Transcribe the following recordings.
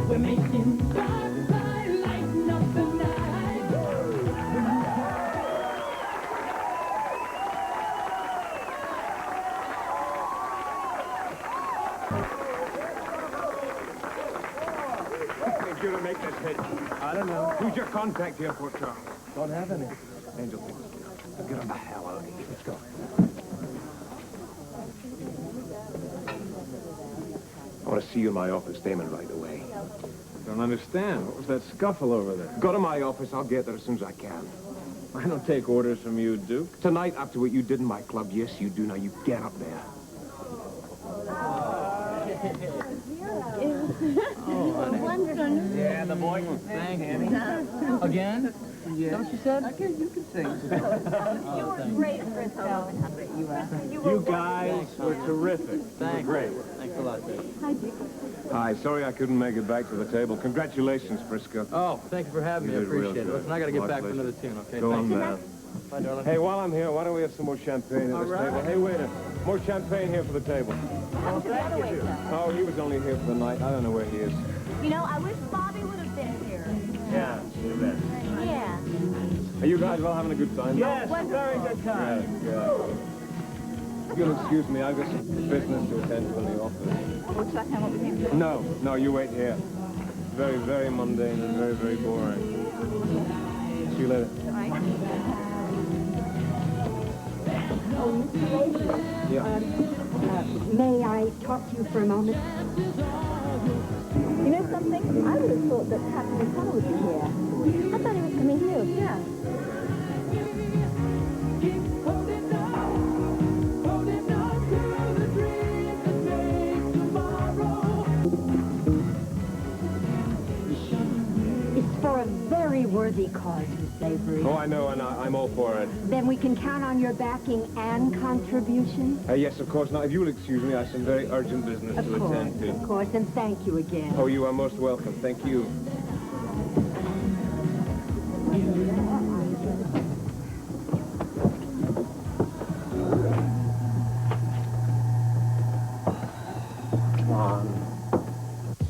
We're making starlight lighten up the night. Who's going to make this hit? I don't know. Who's your contact here, Port Charles? Don't have any. Angel, get him the hell out of here. Let's go. I want to see you in my office, Damon, right away. Don't understand. What was that scuffle over there? Go to my office. I'll get there as soon as I can. I don't take orders from you, Duke. Tonight, after what you did in my club, yes, you do. Now, you get up there. Wonderful. Yeah, the boy can sing, Annie. Again? Yeah. Don't you said? Okay, you can sing. You were great, Frisco. You guys were terrific. Thanks. Great. Thanks a lot, Dick. Hi, Dick. Hi, sorry I couldn't make it back to the table. Congratulations, Frisco. Oh, thank you for having me. I You did real appreciate it. good. Listen, I got to get My back for pleasure. another tune, okay? Go on, Thanks. man. Bye, darling. Hey, while I'm here, why don't we have some more champagne at this table? Hey, waiter, more champagne here for the table. Oh, thank you. Oh, he was only here for the night. I don't know where he is. You know, I wish Bobby would have been here. Yeah, you bet. Yeah. Are you guys all having a good time? Yes, very good time. Yeah. If you'll excuse me, I've got some business to attend to in the office. Would you like to hang out with him? No, you wait here. Very, very mundane and very, very boring. See you later. All right. Oh, Mr. Lacy, Yeah. may I talk to you for a moment? You know something? I would have thought that Captain McConnell would be here. I thought he was coming here. Yeah. Holding on to the dreams that make tomorrow. It's for a very worthy cause, Miss Lavery. Oh, I know, and I'm all for it. Then we can count on your backing and contribution? Yes, of course. Now, if you will excuse me, I have some very urgent business to attend to. Of course, and thank you again. Oh, you are most welcome. Thank you. Come on.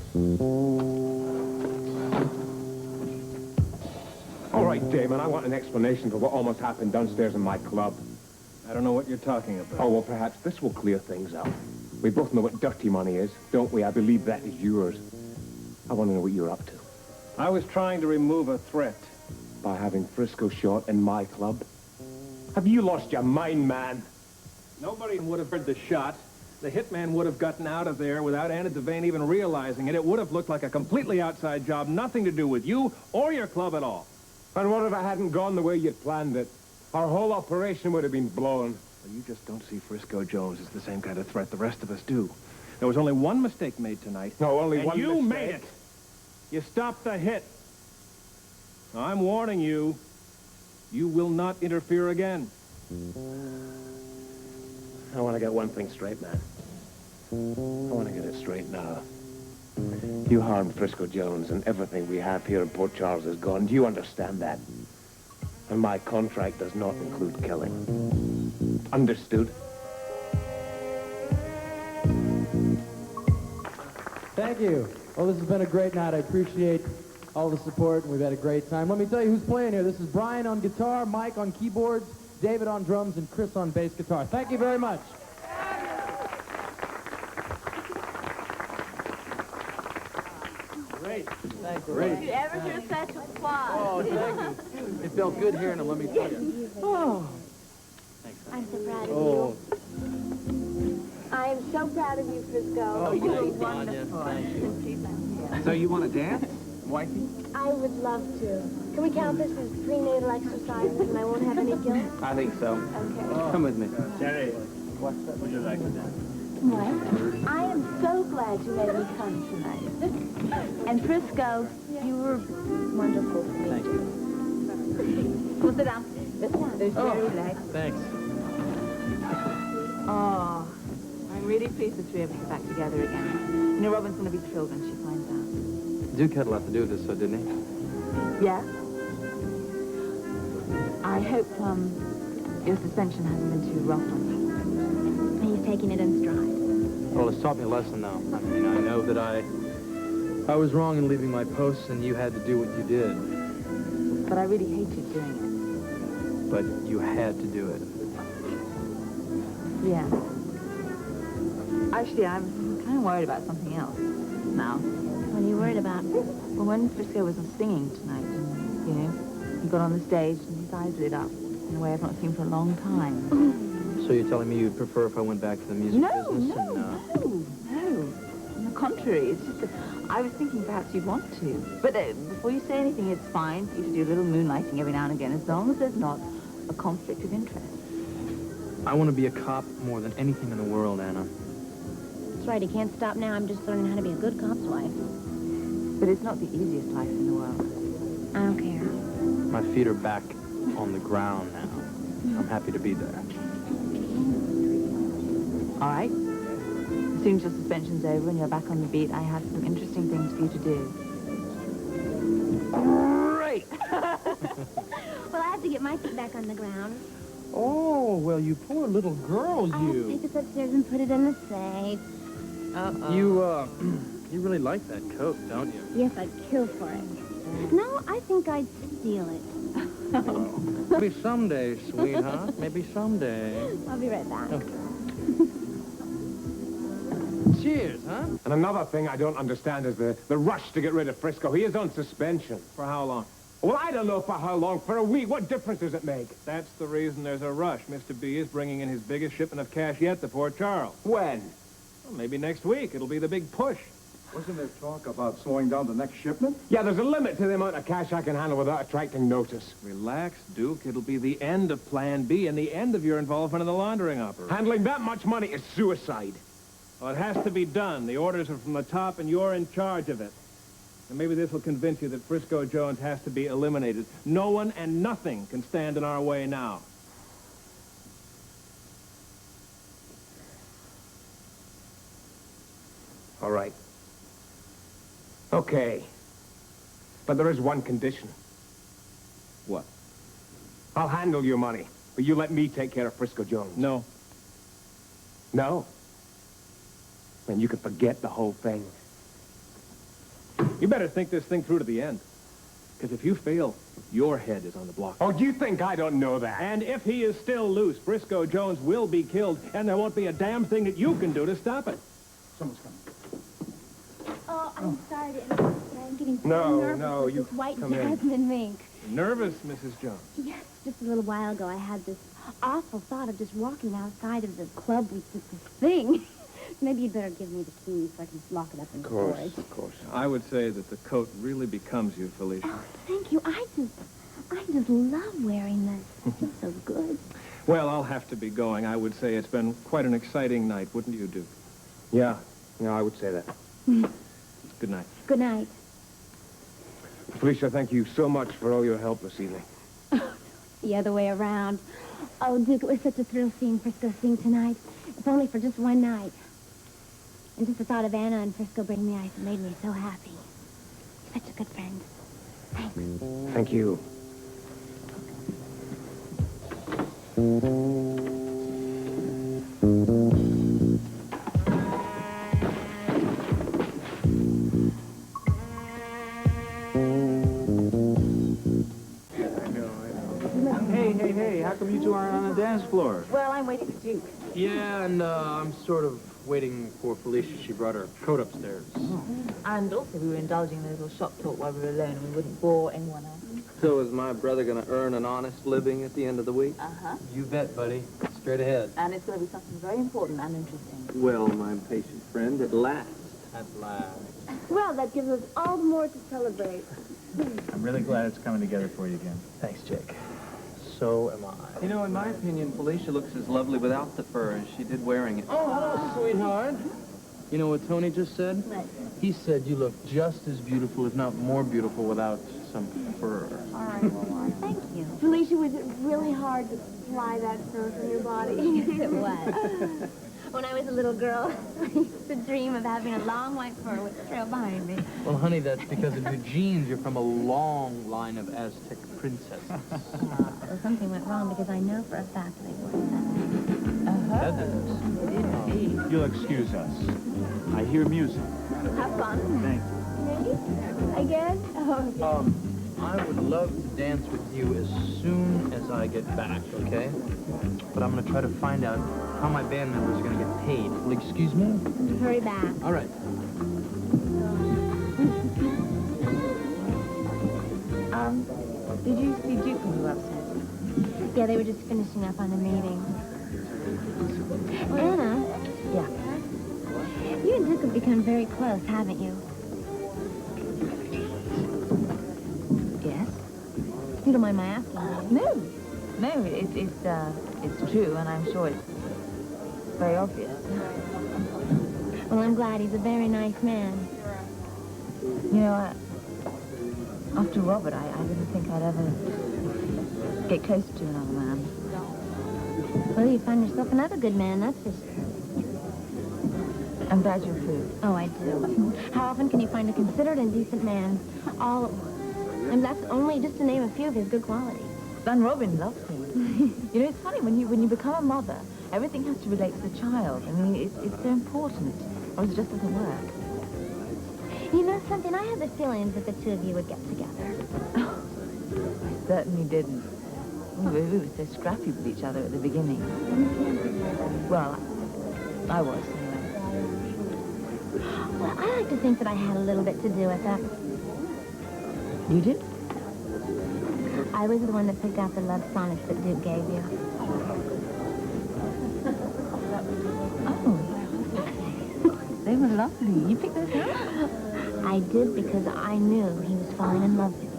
All right, Damon, I want an explanation for what almost happened downstairs in my club. I don't know what you're talking about. Oh, well, perhaps this will clear things up. We both know what dirty money is, don't we? I believe that is yours. I want to know what you're up to. I was trying to remove a threat. By having Frisco shot in my club? Have you lost your mind, man? Nobody would have heard the shot. The hitman would have gotten out of there without Anna Devane even realizing it. It would have looked like a completely outside job, nothing to do with you or your club at all. And what if I hadn't gone the way you'd planned it? Our whole operation would have been blown. Well, you just don't see Frisco Jones as the same kind of threat the rest of us do. There was only one mistake made tonight. No, only and one you mistake. made it. You stopped the hit. Now, I'm warning you. You will not interfere again. I want to get one thing straight, man. I want to get it straight now. You harmed Frisco Jones, and everything we have here in Port Charles is gone. Do you understand that? And my contract does not include killing. Understood? Thank you. Well, this has been a great night. I appreciate all the support, and we've had a great time. Let me tell you who's playing here. This is Brian on guitar, Mike on keyboards, David on drums, and Chris on bass guitar. Thank you very much. Great. Thanks. Did you ever hear such applause? Oh, thank you. It felt good hearing them, let me tell you. Oh. Thanks. I'm so proud of Oh, you. I am so proud of you, Frisco. oh, you were thanks, Tanya. wonderful. Thank you. So you want to dance, wifey? I would love to. Can we count this as prenatal exercises and I won't have any guilt? I think so. Okay. Come with me. Jerry, what would you like to do? What? I am so glad you made me come tonight. And Frisco, you were wonderful for me. Thank you. Go sit down. Sit down. There's very relaxed. Thanks. Oh, I'm really pleased the three of us are back together again. You know, Robin's going to be thrilled when she finds out. Duke had a lot to do with this, so didn't he? Yeah? I hope, your suspension hasn't been too rough on you. He's taking it in stride. Well, it's taught me a lesson, though. I mean, I know that I was wrong in leaving my post, and you had to do what you did. But I really hated doing But you had to do it. it. Yeah. Actually, I'm kind of worried about something else now. What are you worried about? Well, when Frisco was singing tonight, you know, he got on the stage and his eyes lit up in a way I've not seen for a long time. So you're telling me you'd prefer if I went back to the music business? No. On the contrary, it's just that I was thinking perhaps you'd want to. But before you say anything, it's fine. You should do a little moonlighting every now and again, as long as there's not a conflict of interest. I want to be a cop more than anything in the world, Anna. That's right, he can't stop now. I'm just learning how to be a good cop's wife. But it's not the easiest life in the world. I don't care. My feet are back on the ground now. I'm happy to be there. All right? As soon as your suspension's over and you're back on the beat, I have some interesting things for you to do. Great! Well, I have to get my feet back on the ground. Oh, well, you poor little girl, I'll take this upstairs and put it in the safe. Uh-oh. You really like that coat, don't you? Yes, I'd kill for it. No, I think I'd steal it. Maybe someday, sweetheart. Maybe someday. I'll be right back. Okay. Cheers, huh? And another thing I don't understand is the rush to get rid of Frisco. He is on suspension. For how long? Well, I don't know for how long. For a week. What difference does it make? That's the reason there's a rush. Mr. B is bringing in his biggest shipment of cash yet to Port Charles. When? Well, maybe next week. It'll be the big push. Wasn't there talk about slowing down the next shipment? Yeah, there's a limit to the amount of cash I can handle without attracting notice. Relax, Duke. It'll be the end of Plan B and the end of your involvement in the laundering operation. Handling that much money is suicide. Well, it has to be done. The orders are from the top, and you're in charge of it. And maybe this will convince you that Frisco Jones has to be eliminated. No one and nothing can stand in our way now. All right. Okay. But there is one condition. What? I'll handle your money, but you let me take care of Frisco Jones. No. No? Then you can forget the whole thing. You better think this thing through to the end. Because if you fail, your head is on the block. Oh, you think I don't know that? And if he is still loose, Frisco Jones will be killed, and there won't be a damn thing that you can do to stop it. Someone's coming. Oh, I'm sorry to interrupt, but I'm getting so No, nervous no, with you this white come in. jasmine mink. Nervous, Mrs. Jones? Yes, just a little while ago I had this awful thought of just walking outside of the club with this thing. Maybe you'd better give me the key so I can lock it up in storage. Of course. I would say that the coat really becomes you, Felicia. Oh, thank you. I just love wearing this. It feels so good. Well, I'll have to be going. I would say it's been quite an exciting night, wouldn't you, Duke? Yeah, I would say that. Good night. Good night. Felicia, thank you so much for all your help this evening. The other way around. Oh, Duke, it was such a thrill seeing Frisco sing tonight. If only for just one night. And just the thought of Anna and Frisco bringing me ice made me so happy. Such a good friend. Thanks. Thank you. Hey, how come you two aren't on the dance floor? Well, I'm waiting for Duke. Yeah, and I'm sort of waiting for Felicia. She brought her coat upstairs. And also, we were indulging in a little shop talk while we were alone, and we wouldn't bore anyone else. So is my brother going to earn an honest living at the end of the week? Uh-huh. You bet, buddy. Straight ahead. And it's going to be something very important and interesting. Well, my impatient friend, at last. At last. Well, that gives us all the more to celebrate. I'm really glad it's coming together for you again. Thanks, Jake. So am I. You know, in my opinion, Felicia looks as lovely without the fur as she did wearing it. Oh, hello, sweetheart. You know what Tony just said? What? He said you look just as beautiful, if not more beautiful, without some fur. All right, well, thank you. Felicia, was it really hard to fly that fur from your body? It was. When I was a little girl, I used to dream of having a long white fur with a trail behind me. Well, honey, that's because of your genes. You're from a long line of Aztec princesses. Well, something went wrong because I know for a fact they weren't. Indeed. You'll excuse us. I hear music. Have fun. Thank you. I guess. Oh, I would love to dance with you as soon as I get back, okay? But I'm gonna try to find out how my band members are gonna get paid. Will you excuse me? hurry back. All right. Did you see Duke when you were upstairs? Yeah, they were just finishing up on a meeting. Anna? Yeah. You and Duke have become very close, haven't you? Yes? You don't mind my asking, do you? No, it's true, and I'm sure it's very obvious. Well, I'm glad. He's a very nice man. You know, after Robert, I didn't think I'd ever get close to another man. Well, you found yourself another good man, that's for sure. I'm glad you're through. Oh, I do. How often can you find a considerate and decent man all at once? And that's only just to name a few of his good qualities. And Robin loves him. You know, it's funny, when you become a mother, everything has to relate to the child. I mean, it's so important, or it just doesn't work. You know something? I had the feeling that the two of you would get together. I certainly didn't. We were so scrappy with each other at the beginning. Well, I was, anyway. Well, I like to think that I had a little bit to do with it. You did? I was the one that picked out the love sonnets that Duke gave you. Oh. They were lovely. You picked those out? I did because I knew he was falling in love with you.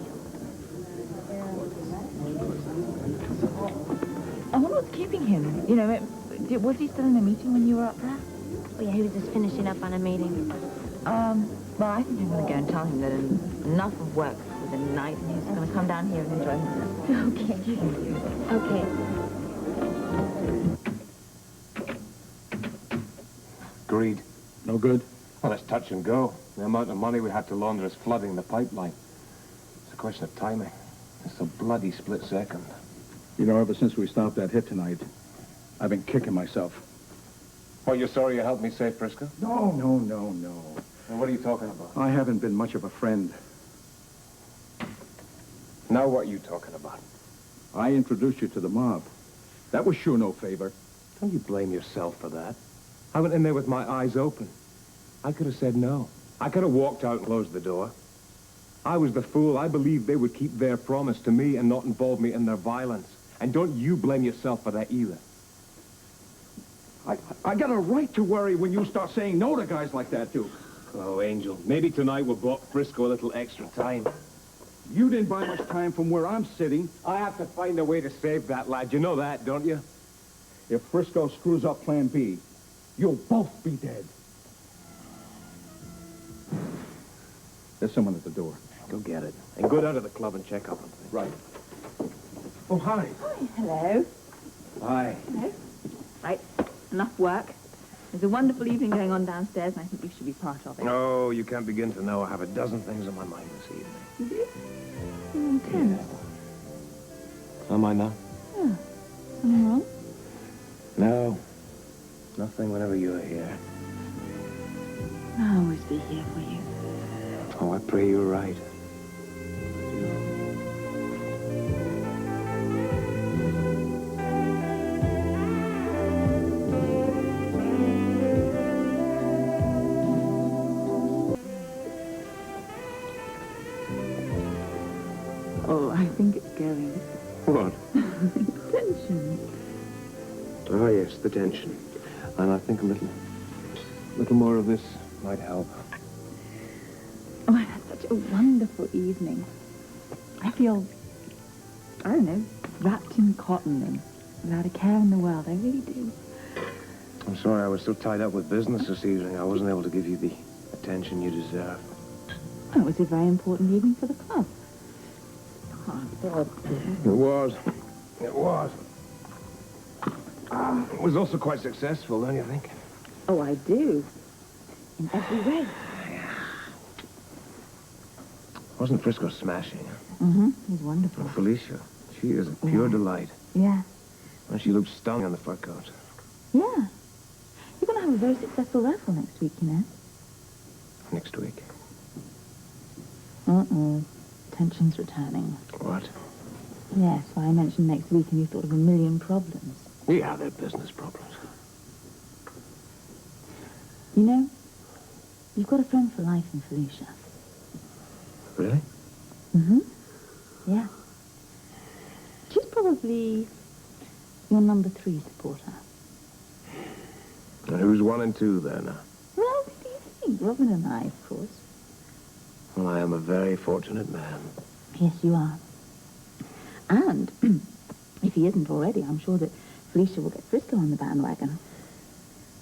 I wonder what's keeping him. You know, was he still in a meeting when you were up there? Oh, yeah, he was just finishing up on a meeting. Well, I think I'm going to go and tell him that enough of work for the night, and he's going to come down here and enjoy himself. Okay. Agreed. No good? Well, it's touch and go. The amount of money we had to launder is flooding the pipeline. It's a question of timing. It's a bloody split second. You know, ever since we stopped that hit tonight, I've been kicking myself. Well, you're sorry you helped me save Frisco? No. And what are you talking about? I haven't been much of a friend. Now what are you talking about? I introduced you to the mob. That was sure no favor. Don't you blame yourself for that. I went in there with my eyes open. I could have said no. I could have walked out and closed the door. I was the fool. I believed they would keep their promise to me and not involve me in their violence. And don't you blame yourself for that either. I got a right to worry when you start saying no to guys like that, Duke. Oh, Angel, maybe tonight we'll bought Frisco a little extra time. You didn't buy much time from where I'm sitting. I have to find a way to save that lad. You know that, don't you? If Frisco screws up Plan B, you'll both be dead. There's someone at the door. Go get it. And go down to the club and check up on things. Right. Oh, hi. Hello. Hi. Hello. Right. Enough work. There's a wonderful evening going on downstairs, and I think you should be part of it. Oh, you can't begin to know. I have a dozen things on my mind this evening. You do? You're intense. Am I now? Yeah. Something wrong? No. Nothing whenever you're here. I'll always be here for you. Oh, I pray you're right. Oh, I think it's going. What? Tension. Oh, yes, the tension. And I think a little more of this might help. Oh, I had such a wonderful evening. I feel, I don't know, wrapped in cotton and without a care in the world. I really do. I'm sorry I was so tied up with business this evening. I wasn't able to give you the attention you deserve. Oh, it was a very important evening for the club. Oh, God. It was. It was. It was also quite successful, don't you think? Oh, I do. In every way. Wasn't Frisco smashing? Mm-hmm. He's wonderful. And Felicia, she is a pure delight. Yeah. And she looked stunning on the fur coat. Yeah. You're going to have a very successful raffle next week, you know. Next week. Tension's returning. What? Yes, well, I mentioned next week and you thought of a million problems. Yeah, they're business problems. You know, you've got a friend for life in Felicia. Really? Mm-hmm. Yeah. She's probably your number 3 supporter. And who's 1 and 2 then? Well, who do you think? Robin and I, of course. Well, I am a very fortunate man. Yes, you are. And, if he isn't already, I'm sure that Felicia will get Frisco on the bandwagon.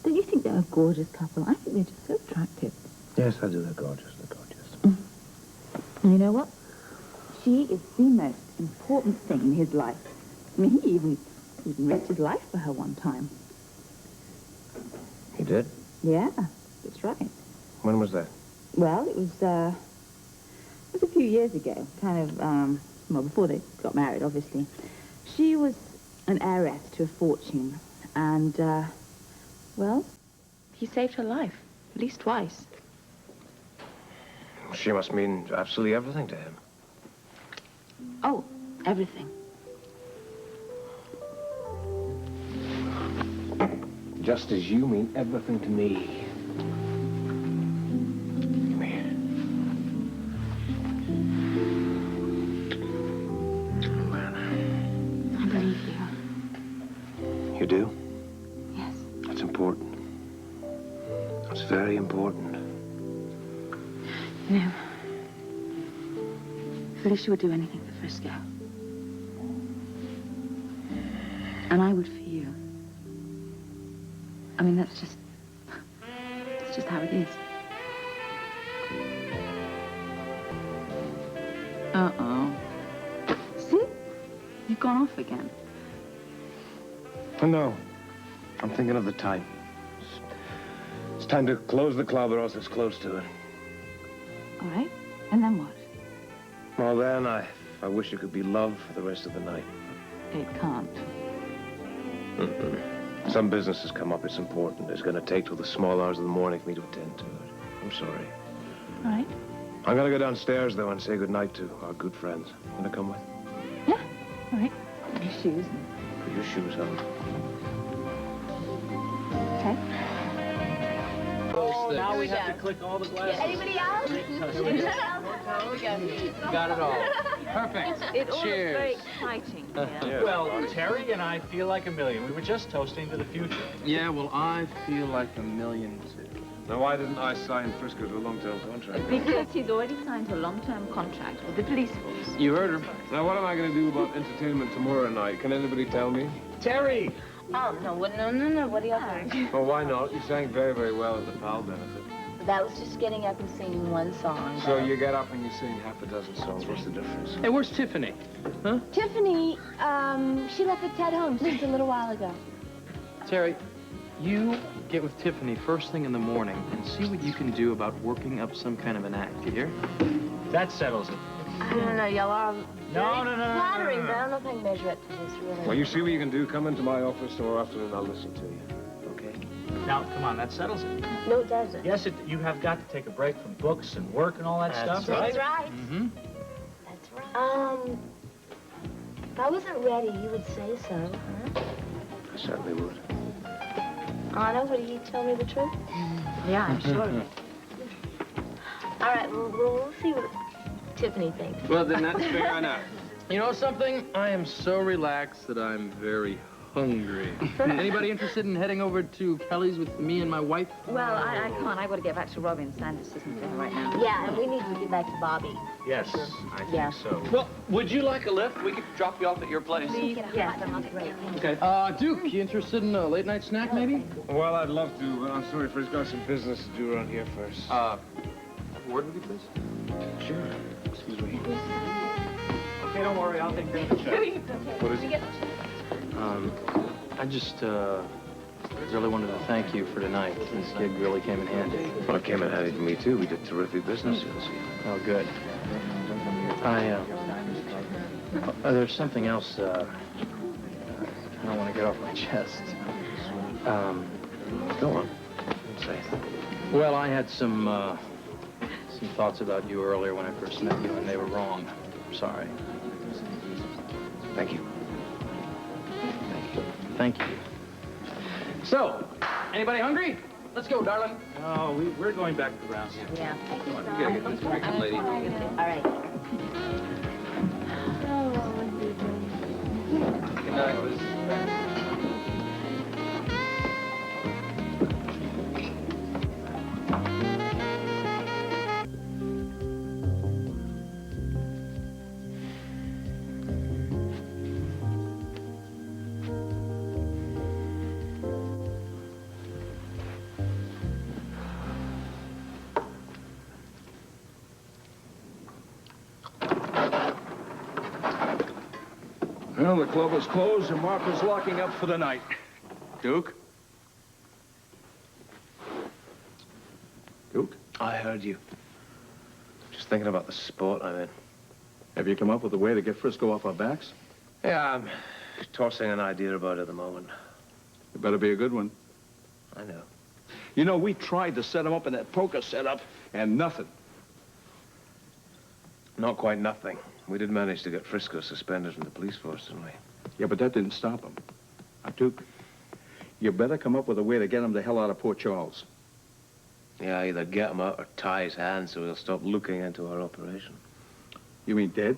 Don't you think they're a gorgeous couple? I think they're just so attractive. Yes, I do. They're gorgeous. They're gorgeous. And you know what? She is the most important thing in his life. I mean, he even risked his life for her one time. He did? Yeah, that's right. When was that? Well, it was a few years ago, kind of, well, before they got married, obviously. She was an heiress to a fortune, and, well, he saved her life, at least twice. She must mean absolutely everything to him. Oh, everything. Just as you mean everything to me. Come here. I believe you. You do? Yes. That's important. That's very important. You know, Felicia would do anything for Frisco. And I would for you. I mean, that's just how it is. Uh-oh. See? You've gone off again. Oh, no. I'm thinking of the time. It's time to close the club, or else it's close to it. All right. And then what? Well, then, I wish it could be love for the rest of the night. It can't. Some business has come up. It's important. It's going to take till the small hours of the morning for me to attend to it. I'm sorry. All right. I'm going to go downstairs, though, and say goodnight to our good friends. Want to come with? Yeah. All right. Put your shoes. Put your shoes on. Okay. Oh, now we have to click all the glasses. Anybody else? Got it all. Perfect. It all Cheers. looks very exciting here. Well, Terry and I feel like a million. We were just toasting to the future. Yeah, well, I feel like a million, too. Now, why didn't I sign Frisco to a long-term contract? Because he's already signed a long-term contract with the police force. You heard her. Now, what am I going to do about entertainment tomorrow night? Can anybody tell me? Terry! Oh, no, what are you doing? Well, why not? You sang very, very well at the PAL benefit. That was just getting up and singing one song. So you get up and you sing half a dozen songs. What's the difference? Hey, where's Tiffany? Huh? Tiffany, she left with Ted Holmes just a little while ago. Terry, you get with Tiffany first thing in the morning and see what you can do about working up some kind of an act, you hear? That settles it. I don't know, y'all are No. flattering, but I don't know if I can measure up to this, really. Well, you see what you can do. Come into my office tomorrow afternoon. I'll listen to you. Okay? Now, come on, that settles it. No, it doesn't. Yes, you have got to take a break from books and work and all that stuff, That's right? right. Mm-hmm. That's right. If I wasn't ready, you would say so, huh? I certainly would. Anna, would you tell me the truth? Yeah, I'm sure of it. All right, we'll see what Tiffany thinks. Well, then that's fair enough. You know something? I am so relaxed that I'm very hungry. Anybody interested in heading over to Kelly's with me and my wife? Well, I can't. I've got to get back to Robin. Sanders isn't there right now. Yeah, and we need to get back to Bobby. Yes, I think so. Well, would you like a lift? We could drop you off at your place. Yes, that'd be great. Okay. Duke, you interested in a late night snack, maybe? Well, I'd love to, but I'm sorry, Frisco, got some business to do around here first. Have a word with you, please? Sure. Excuse me. Okay, don't worry, I'll take care of the check. What is it? I just, really wanted to thank you for tonight. This gig really came in handy. Well, it came in handy for me, too. We did terrific business, you'll see. Oh, good. There's something else, I don't want to get off my chest. Go on. Say. Well, I had some thoughts about you earlier when I first met you, and they were wrong. I'm sorry. Thank you. Thank you. So, anybody hungry? Let's go, darling. Oh, we're going back to the grounds. Yeah. You gotta get this drinking, lady. All right. Good night, Liz. Well, the club is closed and Marco's locking up for the night. Duke? Duke? I heard you. Just thinking about the sport I'm in. Have you come up with a way to get Frisco off our backs? Yeah, I'm tossing an idea about it at the moment. It better be a good one. I know. You know, we tried to set him up in that poker setup, and nothing. Not quite nothing. We did manage to get Frisco suspended from the police force, didn't we? Yeah, but that didn't stop him. Now, Duke, you better come up with a way to get him the hell out of Port Charles. Yeah, either get him out or tie his hands so he'll stop looking into our operation. You mean dead?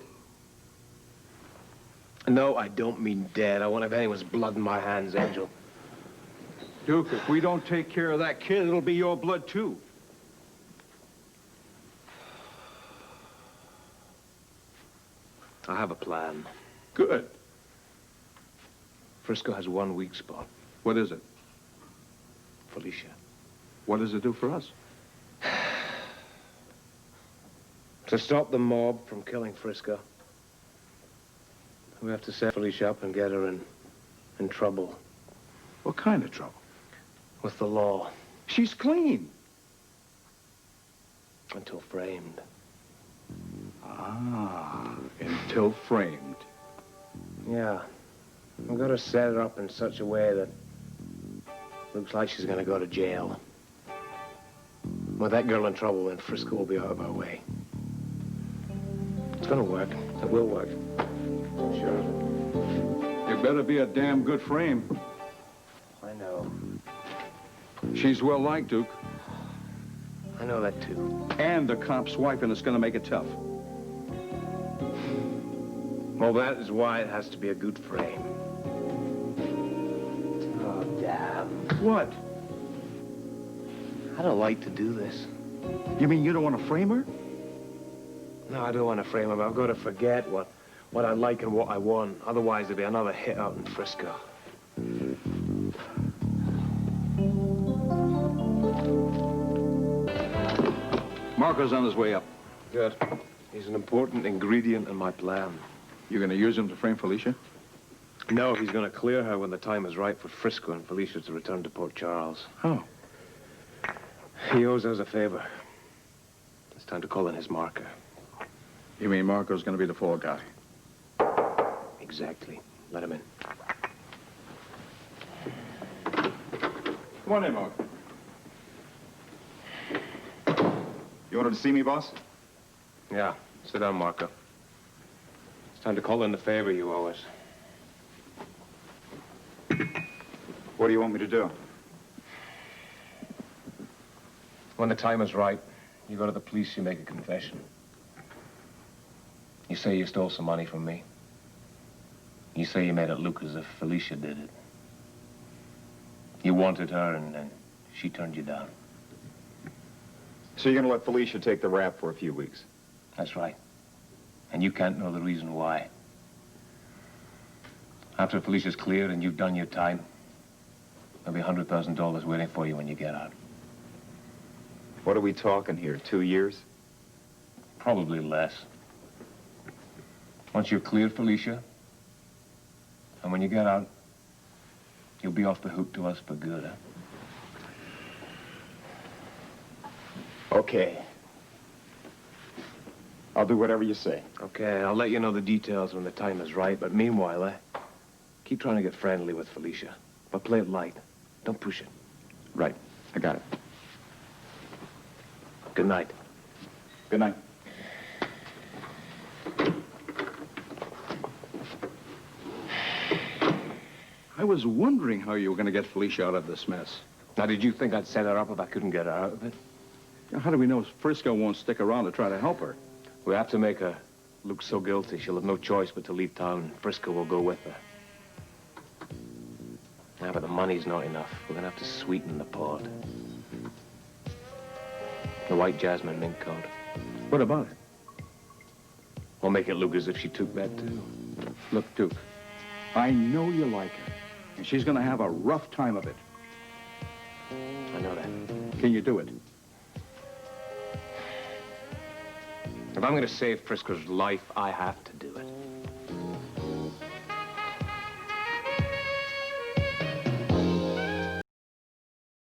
No, I don't mean dead. I won't have anyone's blood in my hands, Angel. Duke, if we don't take care of that kid, it'll be your blood, too. I have a plan. Good. Frisco has one weak spot. What is it? Felicia. What does it do for us? To stop the mob from killing Frisco, we have to set Felicia up and get her in trouble. What kind of trouble? With the law. She's clean. Until framed. Ah, until framed. Yeah. We've got to set her up in such a way that looks like she's going to go to jail. With that girl in trouble, then Frisco will be out of our way. It's going to work. It will work. Sure. It better be a damn good frame. I know. She's well liked, Duke. I know that, too. And the cop's wife, and it's going to make it tough. Well, that is why it has to be a good frame. Oh, damn. What? I don't like to do this. You mean you don't want to frame her? No, I don't want to frame her, but I've got to forget what I like and what I want. Otherwise, there'll be another hit out in Frisco. Marco's on his way up. Good. He's an important ingredient in my plan. You're going to use him to frame Felicia? No, he's going to clear her when the time is right for Frisco and Felicia to return to Port Charles. Oh. He owes us a favor. It's time to call in his marker. You mean Marco's going to be the fall guy? Exactly. Let him in. Come on in, Marco. You wanted to see me, boss? Yeah. Sit down, Marco. It's time to call in the favor you owe us. What do you want me to do? When the time is right, you go to the police, you make a confession. You say you stole some money from me. You say you made it look as if Felicia did it. You wanted her, and she turned you down. So you're going to let Felicia take the rap for a few weeks? That's right. And you can't know the reason why. After Felicia's cleared and you've done your time, there'll be $100,000 waiting for you when you get out. What are we talking here, 2 years? Probably less. Once you've cleared Felicia, and when you get out, you'll be off the hook to us for good, huh? Okay. I'll do whatever you say. Okay, I'll let you know the details when the time is right, but meanwhile, keep trying to get friendly with Felicia, but play it light. Don't push it. Right. I got it. Good night. Good night. I was wondering how you were going to get Felicia out of this mess. Now, did you think I'd set her up if I couldn't get her out of it? How do we know Frisco won't stick around to try to help her? We have to make her look so guilty she'll have no choice but to leave town. Frisco will go with her. Yeah, but the money's not enough. We're gonna have to sweeten the pot. The white jasmine mink coat. What about it? We'll make it look as if she took that, too. Look, Duke, I know you like her, and she's going to have a rough time of it. I know that. Can you do it? If I'm gonna save Frisco's life, I have to do it.